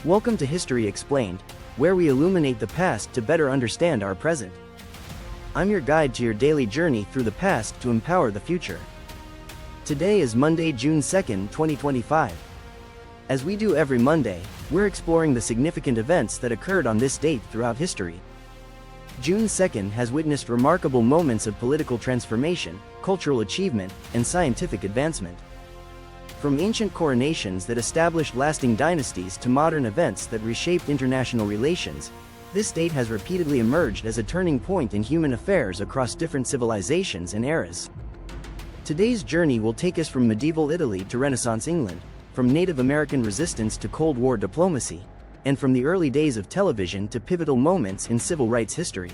Welcome to History Explained, where we illuminate the past to better understand our present. I'm your guide to your daily journey through the past to empower the future. Today is Monday, June 2nd, 2025. As we do every Monday, we're exploring the significant events that occurred on this date throughout history. June 2nd has witnessed remarkable moments of political transformation, cultural achievement, and scientific advancement. From ancient coronations that established lasting dynasties to modern events that reshaped international relations, this date has repeatedly emerged as a turning point in human affairs across different civilizations and eras. Today's journey will take us from medieval Italy to Renaissance England, from Native American resistance to Cold War diplomacy, and from the early days of television to pivotal moments in civil rights history.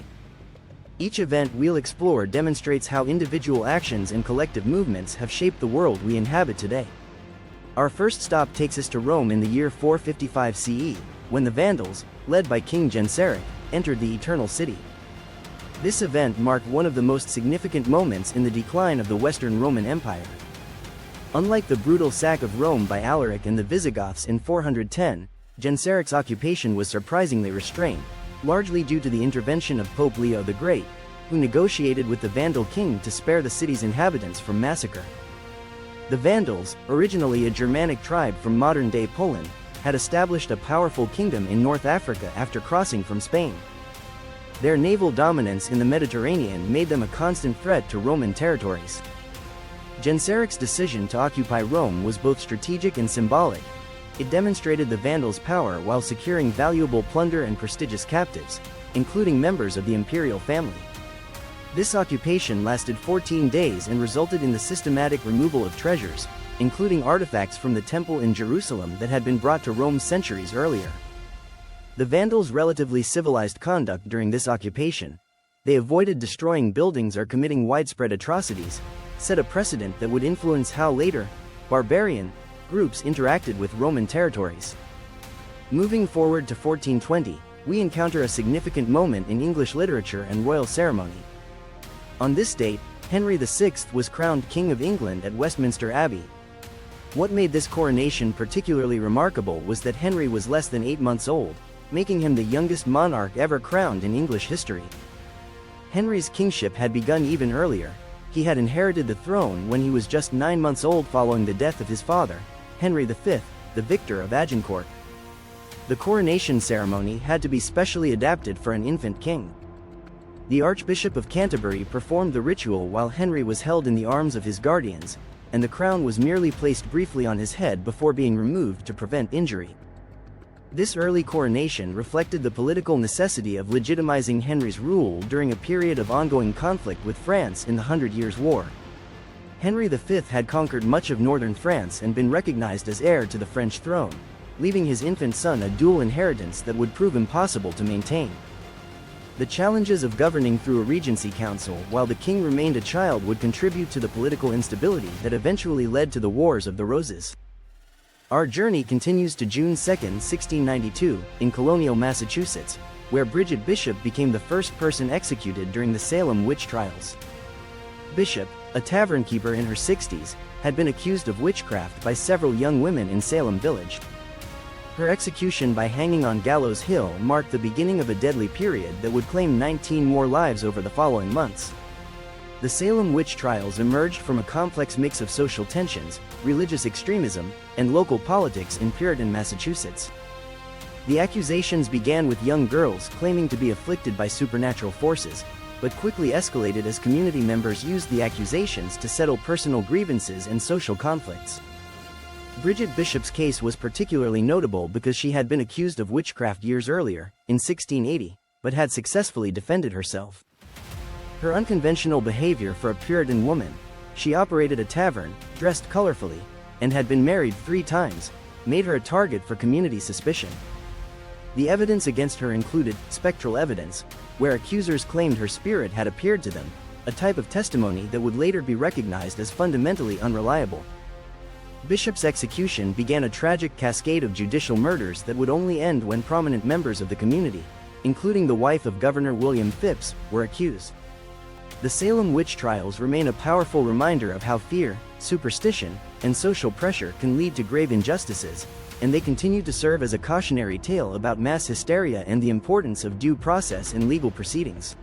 Each event we'll explore demonstrates how individual actions and collective movements have shaped the world we inhabit today. Our first stop takes us to Rome in the year 455 CE, when the Vandals, led by King Genseric, entered the Eternal City. This event marked one of the most significant moments in the decline of the Western Roman Empire. Unlike the brutal sack of Rome by Alaric and the Visigoths in 410, Genseric's occupation was surprisingly restrained, largely due to the intervention of Pope Leo the Great, who negotiated with the Vandal king to spare the city's inhabitants from massacre. The Vandals, originally a Germanic tribe from modern-day Poland, had established a powerful kingdom in North Africa after crossing from Spain. Their naval dominance in the Mediterranean made them a constant threat to Roman territories. Genseric's decision to occupy Rome was both strategic and symbolic. It demonstrated the Vandals' power while securing valuable plunder and prestigious captives, including members of the imperial family. This occupation lasted 14 days and resulted in the systematic removal of treasures, including artifacts from the temple in Jerusalem that had been brought to Rome centuries earlier. The Vandals' relatively civilized conduct during this occupation, they avoided destroying buildings or committing widespread atrocities, set a precedent that would influence how later, barbarian, groups interacted with Roman territories. Moving forward to 1420, we encounter a significant moment in English literature and royal ceremony. On this date, Henry VI was crowned King of England at Westminster Abbey. What made this coronation particularly remarkable was that Henry was less than 8 months old, making him the youngest monarch ever crowned in English history. Henry's kingship had begun even earlier. He had inherited the throne when he was just 9 months old following the death of his father, Henry V, the victor of Agincourt. The coronation ceremony had to be specially adapted for an infant king. The Archbishop of Canterbury performed the ritual while Henry was held in the arms of his guardians, and the crown was merely placed briefly on his head before being removed to prevent injury. This early coronation reflected the political necessity of legitimizing Henry's rule during a period of ongoing conflict with France in the 100 Years' War. Henry V had conquered much of northern France and been recognized as heir to the French throne, leaving his infant son a dual inheritance that would prove impossible to maintain. The challenges of governing through a regency council while the king remained a child would contribute to the political instability that eventually led to the Wars of the Roses. Our journey continues to June 2nd, 1692, in colonial Massachusetts, where Bridget Bishop became the first person executed during the Salem Witch Trials. Bishop, a tavern keeper in her 60s, had been accused of witchcraft by several young women in Salem Village. Her execution by hanging on Gallows Hill marked the beginning of a deadly period that would claim 19 more lives over the following months. The Salem Witch Trials emerged from a complex mix of social tensions, religious extremism, and local politics in Puritan Massachusetts. The accusations began with young girls claiming to be afflicted by supernatural forces, but quickly escalated as community members used the accusations to settle personal grievances and social conflicts. Bridget Bishop's case was particularly notable because she had been accused of witchcraft years earlier, in 1680, but had successfully defended herself. Her unconventional behavior for a Puritan woman, she operated a tavern, dressed colorfully, and had been married 3 times, made her a target for community suspicion. The evidence against her included spectral evidence, where accusers claimed her spirit had appeared to them, a type of testimony that would later be recognized as fundamentally unreliable. Bishop's execution began a tragic cascade of judicial murders that would only end when prominent members of the community, including the wife of Governor William Phips, were accused. The Salem Witch Trials remain a powerful reminder of how fear, superstition, and social pressure can lead to grave injustices, and they continue to serve as a cautionary tale about mass hysteria and the importance of due process in legal proceedings.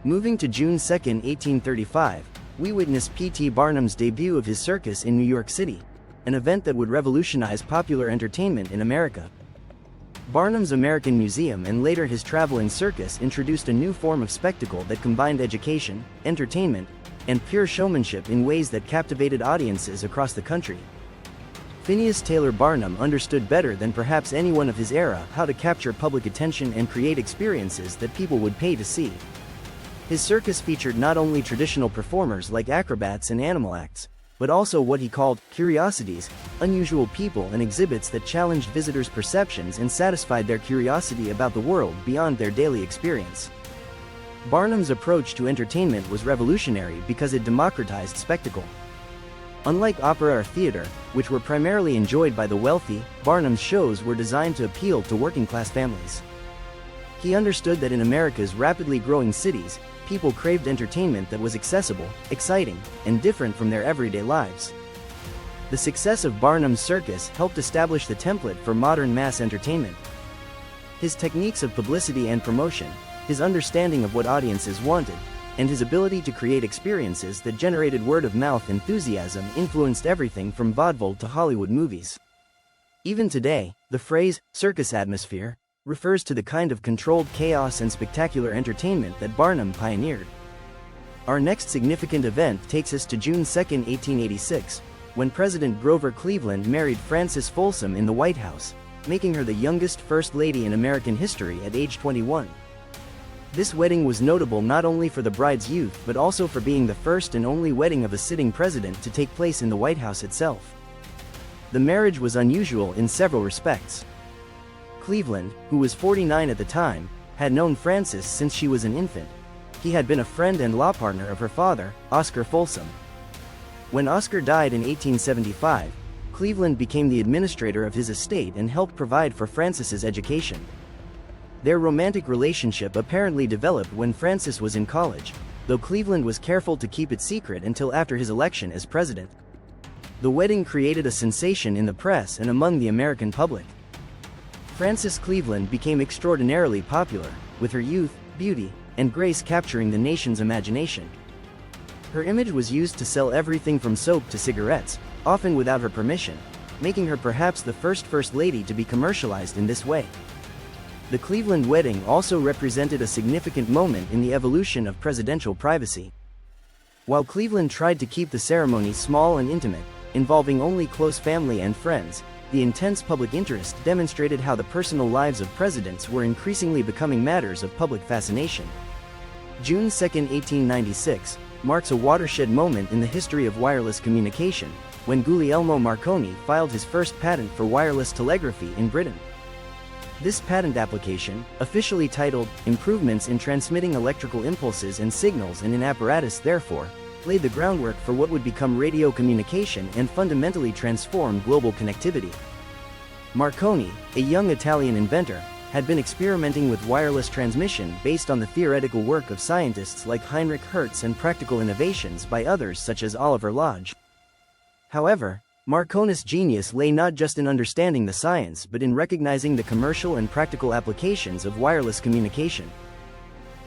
Moving to June 2, 1835, we witness P.T. Barnum's debut of his circus in New York City, an event that would revolutionize popular entertainment in America. Barnum's American Museum and later his traveling circus introduced a new form of spectacle that combined education, entertainment, and pure showmanship in ways that captivated audiences across the country. Phineas Taylor Barnum understood better than perhaps anyone of his era how to capture public attention and create experiences that people would pay to see. His circus featured not only traditional performers like acrobats and animal acts, but also what he called curiosities, unusual people and exhibits that challenged visitors' perceptions and satisfied their curiosity about the world beyond their daily experience. Barnum's approach to entertainment was revolutionary because it democratized spectacle. Unlike opera or theater, which were primarily enjoyed by the wealthy, Barnum's shows were designed to appeal to working-class families. He understood that in America's rapidly growing cities, people craved entertainment that was accessible, exciting, and different from their everyday lives. The success of Barnum's circus helped establish the template for modern mass entertainment. His techniques of publicity and promotion, his understanding of what audiences wanted, and his ability to create experiences that generated word-of-mouth enthusiasm influenced everything from vaudeville to Hollywood movies. Even today, the phrase, circus atmosphere, refers to the kind of controlled chaos and spectacular entertainment that Barnum pioneered. Our next significant event takes us to June 2, 1886, when President Grover Cleveland married Frances Folsom in the White House, making her the youngest First Lady in American history at age 21. This wedding was notable not only for the bride's youth but also for being the first and only wedding of a sitting president to take place in the White House itself. The marriage was unusual in several respects. Cleveland, who was 49 at the time, had known Frances since she was an infant. He had been a friend and law partner of her father, Oscar Folsom. When Oscar died in 1875, Cleveland became the administrator of his estate and helped provide for Frances's education. Their romantic relationship apparently developed when Frances was in college, though Cleveland was careful to keep it secret until after his election as president. The wedding created a sensation in the press and among the American public. Frances Cleveland became extraordinarily popular, with her youth, beauty, and grace capturing the nation's imagination. Her image was used to sell everything from soap to cigarettes, often without her permission, making her perhaps the first First Lady to be commercialized in this way. The Cleveland wedding also represented a significant moment in the evolution of presidential privacy. While Cleveland tried to keep the ceremony small and intimate, involving only close family and friends, the intense public interest demonstrated how the personal lives of presidents were increasingly becoming matters of public fascination. June 2, 1896, marks a watershed moment in the history of wireless communication, when Guglielmo Marconi filed his first patent for wireless telegraphy in Britain. This patent application, officially titled Improvements in Transmitting Electrical Impulses and Signals and in Apparatus therefore, laid the groundwork for what would become radio communication and fundamentally transform global connectivity. Marconi, a young Italian inventor, had been experimenting with wireless transmission based on the theoretical work of scientists like Heinrich Hertz and practical innovations by others such as Oliver Lodge. However, Marconi's genius lay not just in understanding the science but in recognizing the commercial and practical applications of wireless communication.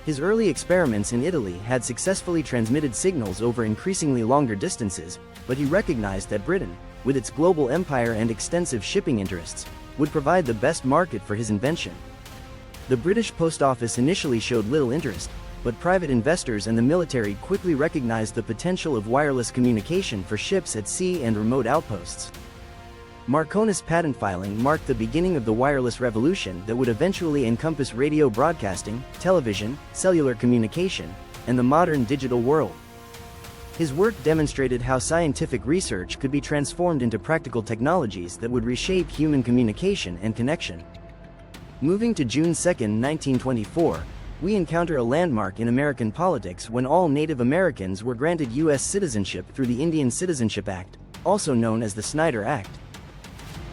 His early experiments in Italy had successfully transmitted signals over increasingly longer distances, but he recognized that Britain, with its global empire and extensive shipping interests, would provide the best market for his invention. The British Post Office initially showed little interest, but private investors and the military quickly recognized the potential of wireless communication for ships at sea and remote outposts. Marconi's patent filing marked the beginning of the wireless revolution that would eventually encompass radio broadcasting, television, cellular communication, and the modern digital world. His work demonstrated how scientific research could be transformed into practical technologies that would reshape human communication and connection. Moving to June 2, 1924, we encounter a landmark in American politics when all Native Americans were granted U.S. citizenship through the Indian Citizenship Act, also known as the Snyder Act.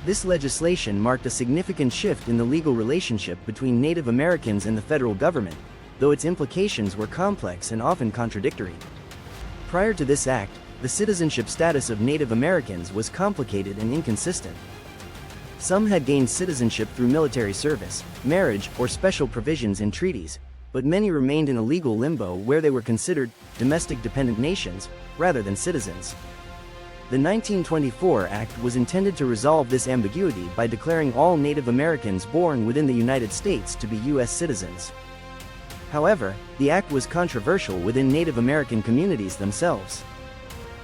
This legislation marked a significant shift in the legal relationship between Native Americans and the federal government, though its implications were complex and often contradictory. Prior to this act, the citizenship status of Native Americans was complicated and inconsistent. Some had gained citizenship through military service, marriage, or special provisions in treaties, but many remained in a legal limbo where they were considered domestic dependent nations, rather than citizens. The 1924 Act was intended to resolve this ambiguity by declaring all Native Americans born within the United States to be U.S. citizens. However, the act was controversial within Native American communities themselves.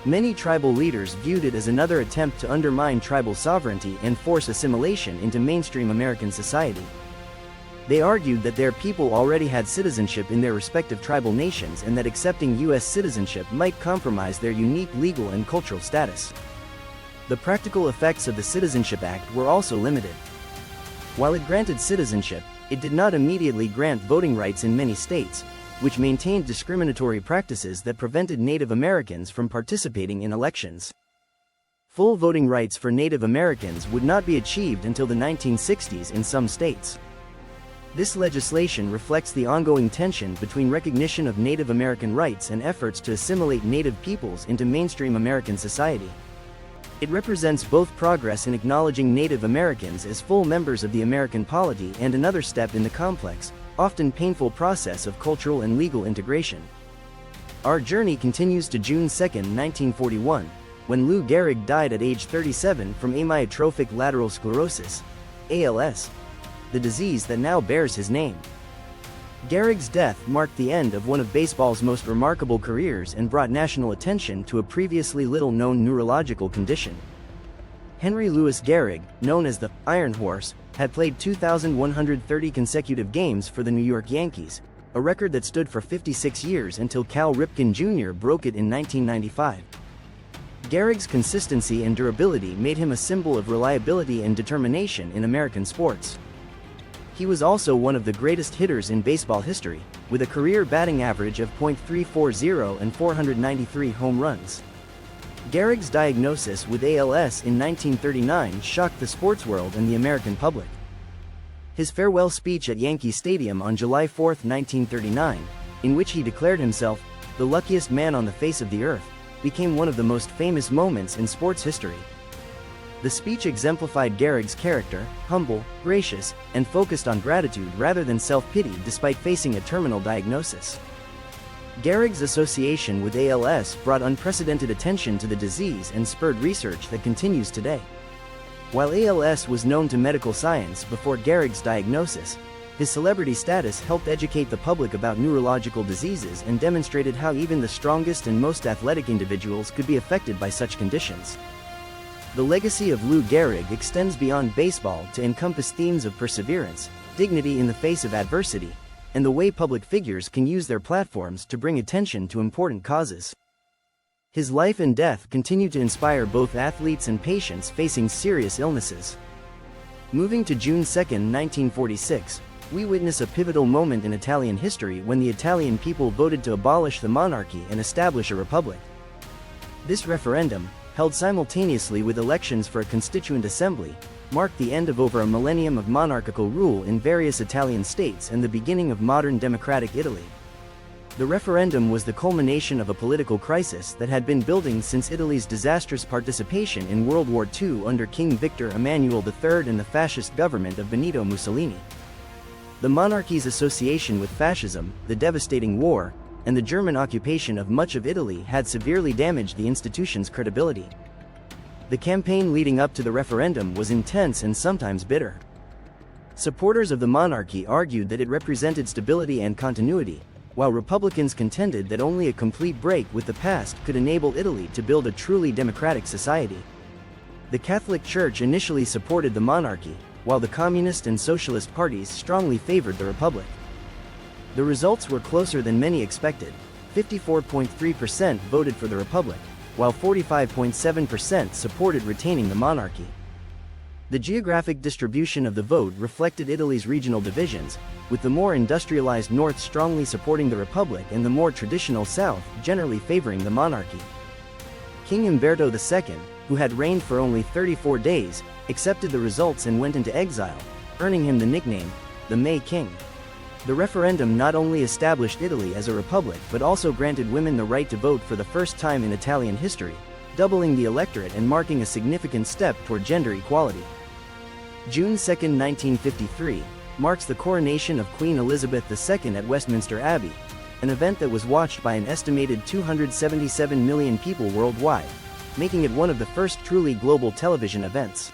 Many tribal leaders viewed it as another attempt to undermine tribal sovereignty and force assimilation into mainstream American society. They argued that their people already had citizenship in their respective tribal nations and that accepting U.S. citizenship might compromise their unique legal and cultural status. The practical effects of the Citizenship Act were also limited. While it granted citizenship, it did not immediately grant voting rights in many states, which maintained discriminatory practices that prevented Native Americans from participating in elections. Full voting rights for Native Americans would not be achieved until the 1960s in some states. This legislation reflects the ongoing tension between recognition of Native American rights and efforts to assimilate Native peoples into mainstream American society. It represents both progress in acknowledging Native Americans as full members of the American polity and another step in the complex, often painful process of cultural and legal integration. Our journey continues to June 2, 1941, when Lou Gehrig died at age 37 from amyotrophic lateral sclerosis, ALS, the disease that now bears his name. Gehrig's death marked the end of one of baseball's most remarkable careers and brought national attention to a previously little-known neurological condition. Henry Louis Gehrig, known as the Iron Horse, had played 2,130 consecutive games for the New York Yankees, a record that stood for 56 years until Cal Ripken Jr. broke it in 1995. Gehrig's consistency and durability made him a symbol of reliability and determination in American sports. He was also one of the greatest hitters in baseball history, with a career batting average of .340 and 493 home runs. Gehrig's diagnosis with ALS in 1939 shocked the sports world and the American public. His farewell speech at Yankee Stadium on July 4, 1939, in which he declared himself the luckiest man on the face of the earth, became one of the most famous moments in sports history. The speech exemplified Gehrig's character, humble, gracious, and focused on gratitude rather than self-pity despite facing a terminal diagnosis. Gehrig's association with ALS brought unprecedented attention to the disease and spurred research that continues today. While ALS was known to medical science before Gehrig's diagnosis, his celebrity status helped educate the public about neurological diseases and demonstrated how even the strongest and most athletic individuals could be affected by such conditions. The legacy of Lou Gehrig extends beyond baseball to encompass themes of perseverance, dignity in the face of adversity, and the way public figures can use their platforms to bring attention to important causes. His life and death continue to inspire both athletes and patients facing serious illnesses. Moving to June 2, 1946, we witness a pivotal moment in Italian history when the Italian people voted to abolish the monarchy and establish a republic. This referendum, held simultaneously with elections for a constituent assembly, marked the end of over a millennium of monarchical rule in various Italian states and the beginning of modern democratic Italy. The referendum was the culmination of a political crisis that had been building since Italy's disastrous participation in World War II under King Victor Emmanuel III and the fascist government of Benito Mussolini. The monarchy's association with fascism, the devastating war, and the German occupation of much of Italy had severely damaged the institution's credibility. The campaign leading up to the referendum was intense and sometimes bitter. Supporters of the monarchy argued that it represented stability and continuity, while Republicans contended that only a complete break with the past could enable Italy to build a truly democratic society. The Catholic Church initially supported the monarchy, while the Communist and Socialist parties strongly favored the Republic. The results were closer than many expected. 54.3% voted for the Republic, while 45.7% supported retaining the monarchy. The geographic distribution of the vote reflected Italy's regional divisions, with the more industrialized North strongly supporting the Republic and the more traditional South generally favoring the monarchy. King Umberto II, who had reigned for only 34 days, accepted the results and went into exile, earning him the nickname, the May King. The referendum not only established Italy as a republic but also granted women the right to vote for the first time in Italian history, doubling the electorate and marking a significant step toward gender equality. June 2, 1953, marks the coronation of Queen Elizabeth II at Westminster Abbey, an event that was watched by an estimated 277 million people worldwide, making it one of the first truly global television events.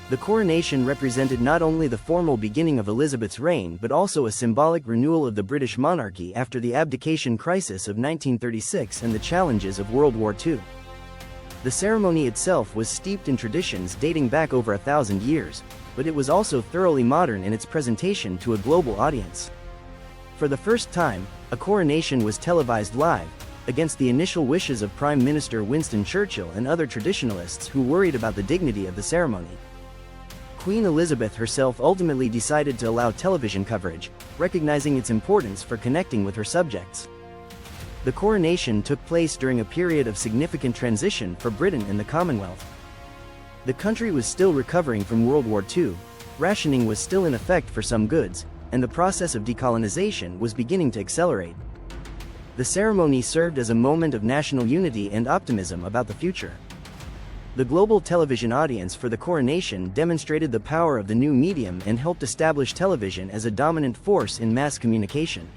The coronation represented not only the formal beginning of Elizabeth's reign but also a symbolic renewal of the British monarchy after the abdication crisis of 1936 and the challenges of World War II. The ceremony itself was steeped in traditions dating back over 1,000 years, but it was also thoroughly modern in its presentation to a global audience. For the first time, a coronation was televised live, against the initial wishes of Prime Minister Winston Churchill and other traditionalists who worried about the dignity of the ceremony. Queen Elizabeth herself ultimately decided to allow television coverage, recognizing its importance for connecting with her subjects. The coronation took place during a period of significant transition for Britain and the Commonwealth. The country was still recovering from World War II, rationing was still in effect for some goods, and the process of decolonization was beginning to accelerate. The ceremony served as a moment of national unity and optimism about the future. The global television audience for the coronation demonstrated the power of the new medium and helped establish television as a dominant force in mass communication.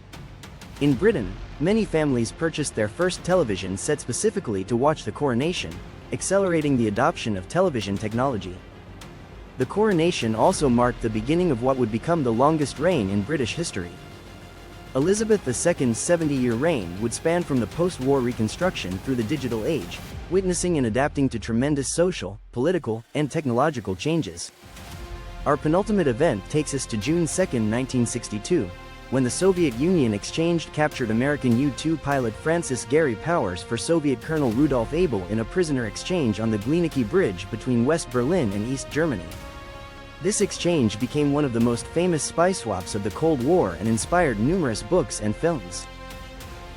In Britain, many families purchased their first television set specifically to watch the coronation, accelerating the adoption of television technology. The coronation also marked the beginning of what would become the longest reign in British history. Elizabeth II's 70-year reign would span from the post-war Reconstruction through the digital age, witnessing and adapting to tremendous social, political, and technological changes. Our penultimate event takes us to June 2, 1962, when the Soviet Union exchanged captured American U-2 pilot Francis Gary Powers for Soviet Colonel Rudolf Abel in a prisoner exchange on the Gehrig Bridge between West Berlin and East Germany. This exchange became one of the most famous spy swaps of the Cold War and inspired numerous books and films.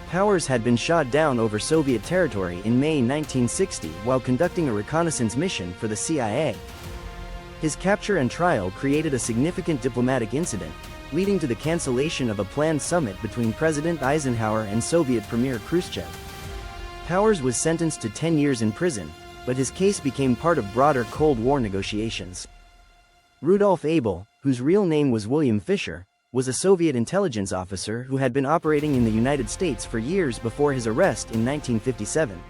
Powers had been shot down over Soviet territory in May 1960 while conducting a reconnaissance mission for the CIA. His capture and trial created a significant diplomatic incident, leading to the cancellation of a planned summit between President Eisenhower and Soviet Premier Khrushchev. Powers was sentenced to 10 years in prison, but his case became part of broader Cold War negotiations. Rudolf Abel, whose real name was William Fisher, was a Soviet intelligence officer who had been operating in the United States for years before his arrest in 1957.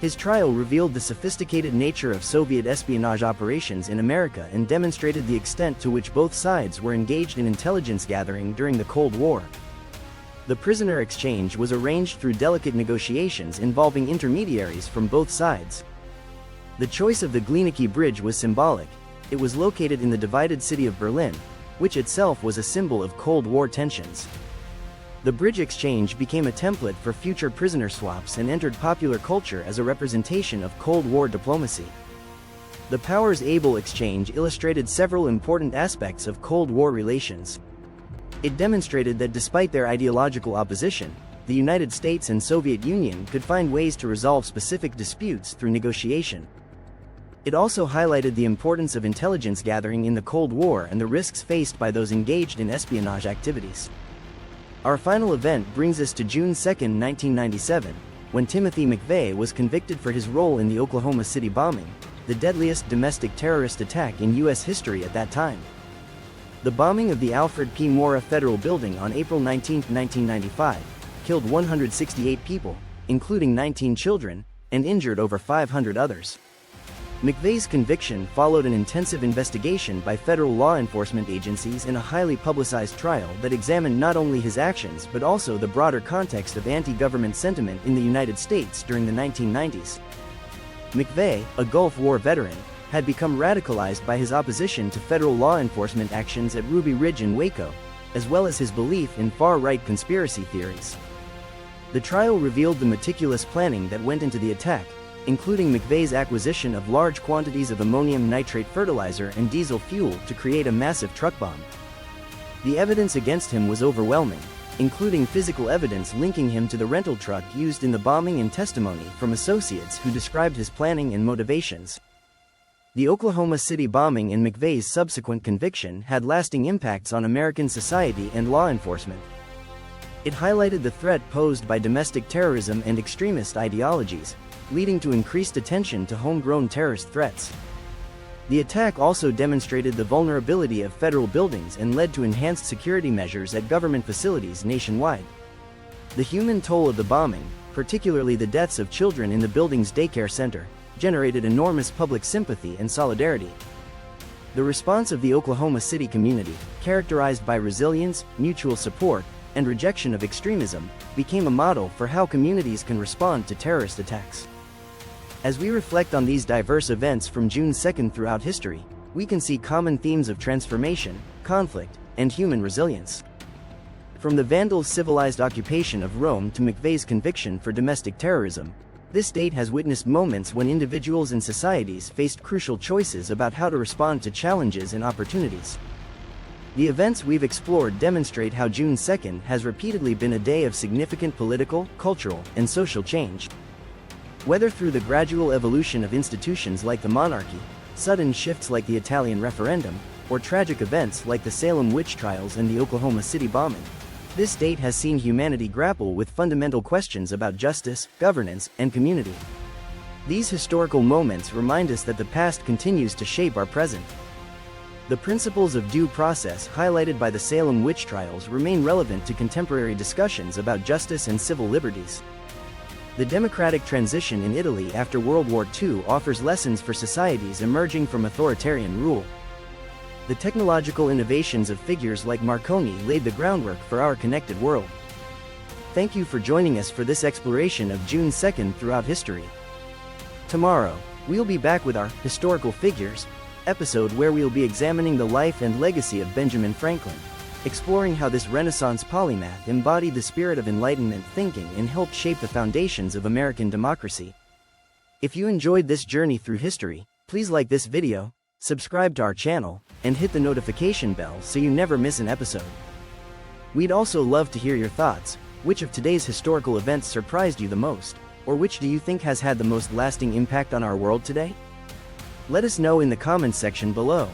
His trial revealed the sophisticated nature of Soviet espionage operations in America and demonstrated the extent to which both sides were engaged in intelligence gathering during the Cold War. The prisoner exchange was arranged through delicate negotiations involving intermediaries from both sides. The choice of the Gehrig Bridge was symbolic. It was located in the divided city of Berlin, which itself was a symbol of Cold War tensions. The bridge exchange became a template for future prisoner swaps and entered popular culture as a representation of Cold War diplomacy. The Powers-Abel exchange illustrated several important aspects of Cold War relations. It demonstrated that despite their ideological opposition, the United States and Soviet Union could find ways to resolve specific disputes through negotiation. It also highlighted the importance of intelligence gathering in the Cold War and the risks faced by those engaged in espionage activities. Our final event brings us to June 2, 1997, when Timothy McVeigh was convicted for his role in the Oklahoma City bombing, the deadliest domestic terrorist attack in U.S. history at that time. The bombing of the Alfred P. Mora Federal Building on April 19, 1995, killed 168 people, including 19 children, and injured over 500 others. McVeigh's conviction followed an intensive investigation by federal law enforcement agencies in a highly publicized trial that examined not only his actions but also the broader context of anti-government sentiment in the United States during the 1990s. McVeigh, a Gulf War veteran, had become radicalized by his opposition to federal law enforcement actions at Ruby Ridge and Waco, as well as his belief in far-right conspiracy theories. The trial revealed the meticulous planning that went into the attack, including McVeigh's acquisition of large quantities of ammonium nitrate fertilizer and diesel fuel to create a massive truck bomb. The evidence against him was overwhelming, including physical evidence linking him to the rental truck used in the bombing and testimony from associates who described his planning and motivations. The Oklahoma City bombing and McVeigh's subsequent conviction had lasting impacts on American society and law enforcement. It highlighted the threat posed by domestic terrorism and extremist ideologies, leading to increased attention to homegrown terrorist threats. The attack also demonstrated the vulnerability of federal buildings and led to enhanced security measures at government facilities nationwide. The human toll of the bombing, particularly the deaths of children in the building's daycare center, generated enormous public sympathy and solidarity. The response of the Oklahoma City community, characterized by resilience, mutual support, and rejection of extremism, became a model for how communities can respond to terrorist attacks. As we reflect on these diverse events from June 2nd throughout history, we can see common themes of transformation, conflict, and human resilience. From the Vandals' civilized occupation of Rome to McVeigh's conviction for domestic terrorism, this date has witnessed moments when individuals and societies faced crucial choices about how to respond to challenges and opportunities. The events we've explored demonstrate how June 2nd has repeatedly been a day of significant political, cultural, and social change. Whether through the gradual evolution of institutions like the monarchy, sudden shifts like the Italian referendum, or tragic events like the Salem Witch Trials and the Oklahoma City bombing, this date has seen humanity grapple with fundamental questions about justice, governance, and community. These historical moments remind us that the past continues to shape our present. The principles of due process highlighted by the Salem Witch Trials remain relevant to contemporary discussions about justice and civil liberties. The democratic transition in Italy after World War II offers lessons for societies emerging from authoritarian rule. The technological innovations of figures like Marconi laid the groundwork for our connected world. Thank you for joining us for this exploration of June 2nd throughout history. Tomorrow, we'll be back with our Historical Figures episode where we'll be examining the life and legacy of Benjamin Franklin, exploring how this Renaissance polymath embodied the spirit of Enlightenment thinking and helped shape the foundations of American democracy. If you enjoyed this journey through history, please like this video, subscribe to our channel, and hit the notification bell so you never miss an episode. We'd also love to hear your thoughts. Which of today's historical events surprised you the most, or which do you think has had the most lasting impact on our world today? Let us know in the comments section below.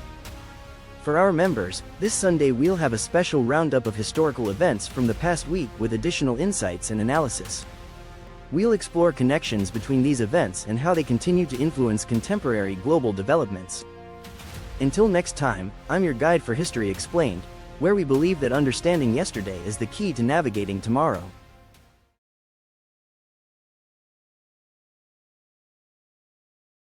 For our members, this Sunday we'll have a special roundup of historical events from the past week with additional insights and analysis. We'll explore connections between these events and how they continue to influence contemporary global developments. Until next time, I'm your guide for History Explained, where we believe that understanding yesterday is the key to navigating tomorrow.